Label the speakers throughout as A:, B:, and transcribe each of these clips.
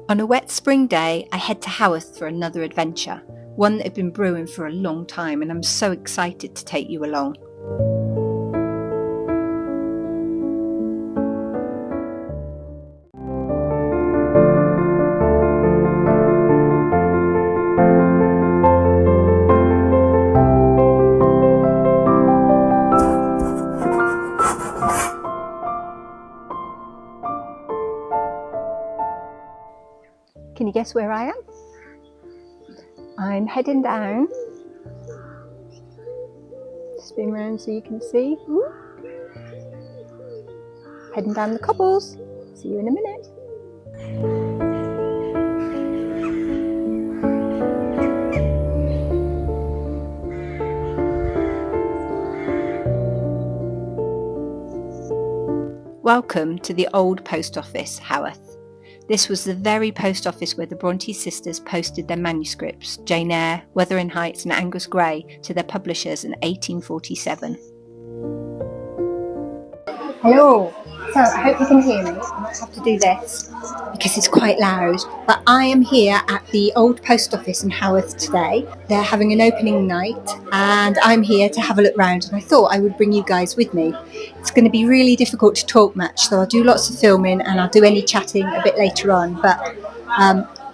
A: On a wet spring day, I head to Haworth for another adventure, one that had been brewing for a long time, and I'm so excited to take you along. Can you guess where I am? I'm heading down. Spin around so you can see. Heading down the cobbles. See you in a minute. Welcome to the old post office, Haworth. This was the very post office where the Brontë Sisters posted their manuscripts, Jane Eyre, Wuthering Heights and Agnes Grey, to their publishers in 1847. Hello, so I hope you can hear me. I might have to do this because it's quite loud, but I am here at the old post office in Haworth today. They're having an opening night and I'm here to have a look round, and I thought I would bring you guys with me. It's going to be really difficult to talk much, so I'll do lots of filming and I'll do any chatting a bit later on, but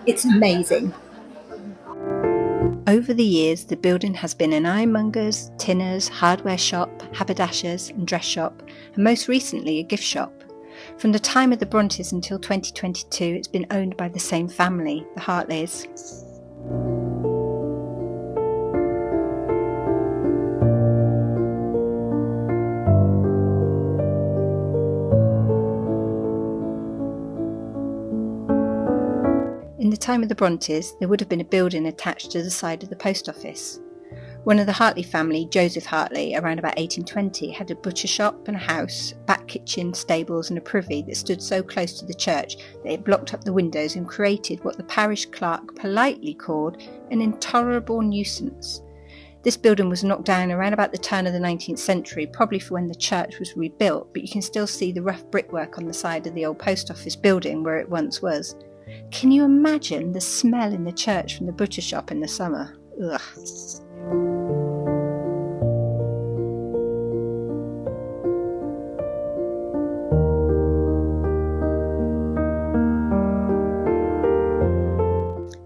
A: it's amazing. Over the years, the building has been an ironmonger's, tinner's, hardware shop, haberdasher's and dress shop, and most recently a gift shop. From the time of the Brontës until 2022, it's been owned by the same family, the Hartleys. In the time of the Brontës, there would have been a building attached to the side of the post office. One of the Hartley family, Joseph Hartley, around about 1820, had a butcher shop and a house, back kitchen, stables and a privy that stood so close to the church that it blocked up the windows and created what the parish clerk politely called an intolerable nuisance. This building was knocked down around about the turn of the 19th century, probably for when the church was rebuilt, but you can still see the rough brickwork on the side of the old post office building where it once was. Can you imagine the smell in the church from the butcher shop in the summer? Ugh.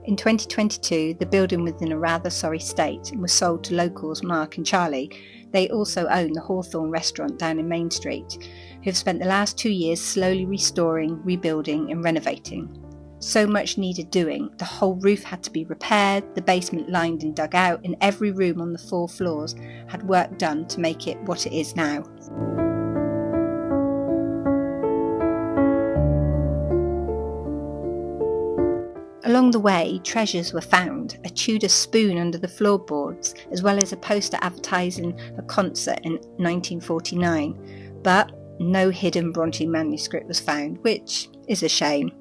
A: In 2022, the building was in a rather sorry state and was sold to locals Mark and Charlie. They also own the Hawthorne restaurant down in Main Street, who have spent the last 2 years slowly restoring, rebuilding and renovating. So much needed doing. The whole roof had to be repaired, the basement lined and dug out, and every room on the 4 floors had work done to make it what it is now. Along the way, treasures were found, a Tudor spoon under the floorboards, as well as a poster advertising a concert in 1949, but no hidden Brontë manuscript was found, which is a shame.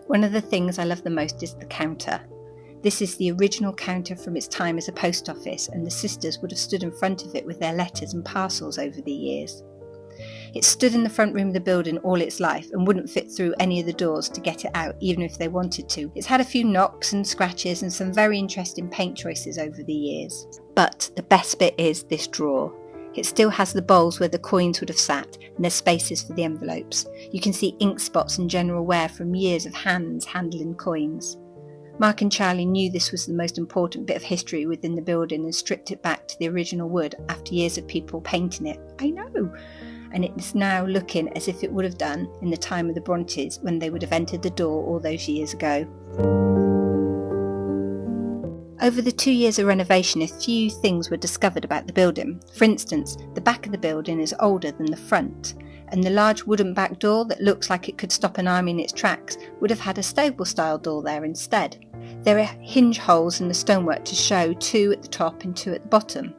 A: One of the things I love the most is the counter. This is the original counter from its time as a post office, and the sisters would have stood in front of it with their letters and parcels over the years. It stood in the front room of the building all its life and wouldn't fit through any of the doors to get it out, even if they wanted to. It's had a few knocks and scratches and some very interesting paint choices over the years. But the best bit is this drawer. It still has the bowls where the coins would have sat, and there's spaces for the envelopes. You can see ink spots and general wear from years of hands handling coins. Mark and Charlie knew this was the most important bit of history within the building and stripped it back to the original wood after years of people painting it. I know! And it's now looking as if it would have done in the time of the Brontës when they would have entered the door all those years ago. Over the 2 years of renovation, a few things were discovered about the building. For instance, the back of the building is older than the front, and the large wooden back door that looks like it could stop an army in its tracks would have had a stable-style door there instead. There are hinge holes in the stonework to show 2 at the top and 2 at the bottom.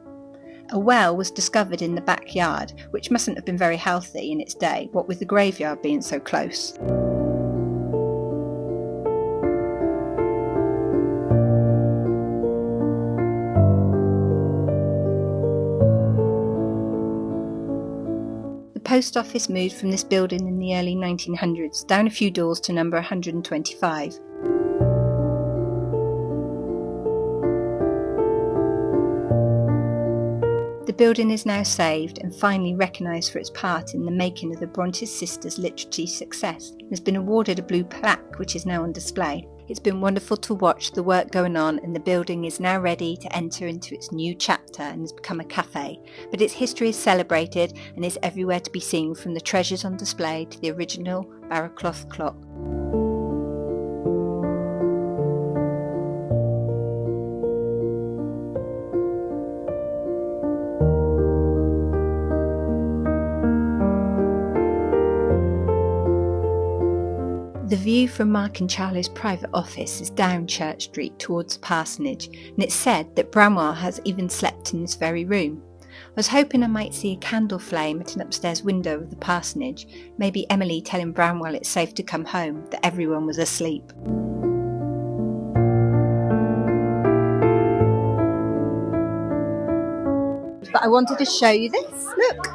A: A well was discovered in the backyard, which mustn't have been very healthy in its day, what with the graveyard being so close. The post office moved from this building in the early 1900s down a few doors to number 125. The building is now saved and finally recognised for its part in the making of the Brontë Sisters' literary success. It has been awarded a blue plaque, which is now on display. It's been wonderful to watch the work going on, and the building is now ready to enter into its new chapter and has become a cafe. But its history is celebrated and is everywhere to be seen, from the treasures on display to the original barrowcloth clock. The view from Mark and Charlie's private office is down Church Street towards the parsonage, and it's said that Bramwell has even slept in this very room. I was hoping I might see a candle flame at an upstairs window of the parsonage, maybe Emily telling Bramwell it's safe to come home, that everyone was asleep. But I wanted to show you this, look!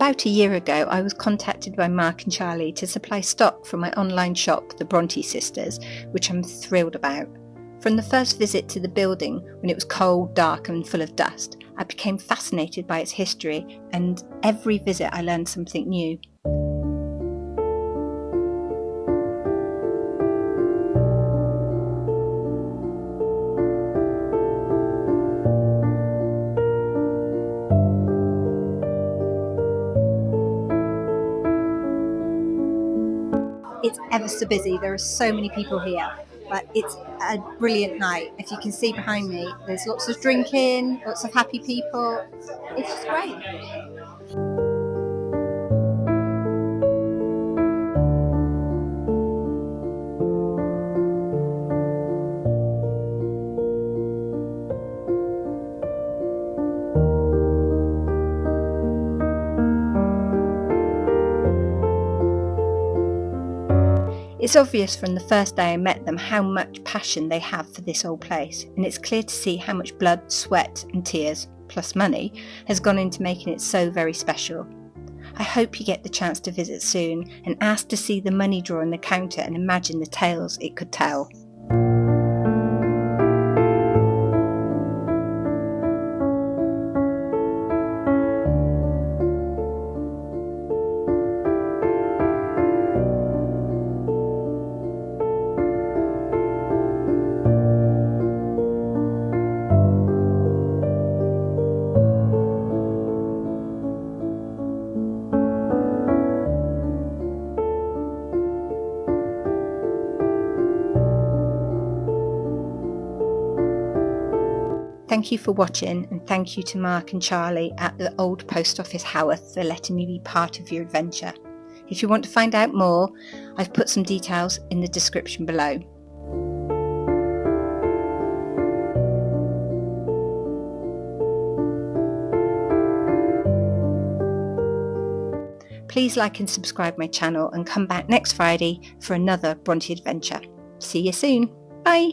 A: About a year ago, I was contacted by Mark and Charlie to supply stock from my online shop, the Brontë Sisters, which I'm thrilled about. From the first visit to the building, when it was cold, dark and full of dust, I became fascinated by its history, and every visit I learned something new. It's ever so busy, there are so many people here, but it's a brilliant night. If you can see behind me, there's lots of drinking, lots of happy people. It's just great. It's obvious from the first day I met them how much passion they have for this old place, and it's clear to see how much blood, sweat and tears, plus money, has gone into making it so very special. I hope you get the chance to visit soon and ask to see the money drawer on the counter and imagine the tales it could tell. Thank you for watching, and thank you to Mark and Charlie at the old post office Haworth for letting me be part of your adventure. If you want to find out more, I've put some details in the description below. Please like and subscribe my channel and come back next Friday for another Brontë adventure. See you soon. Bye!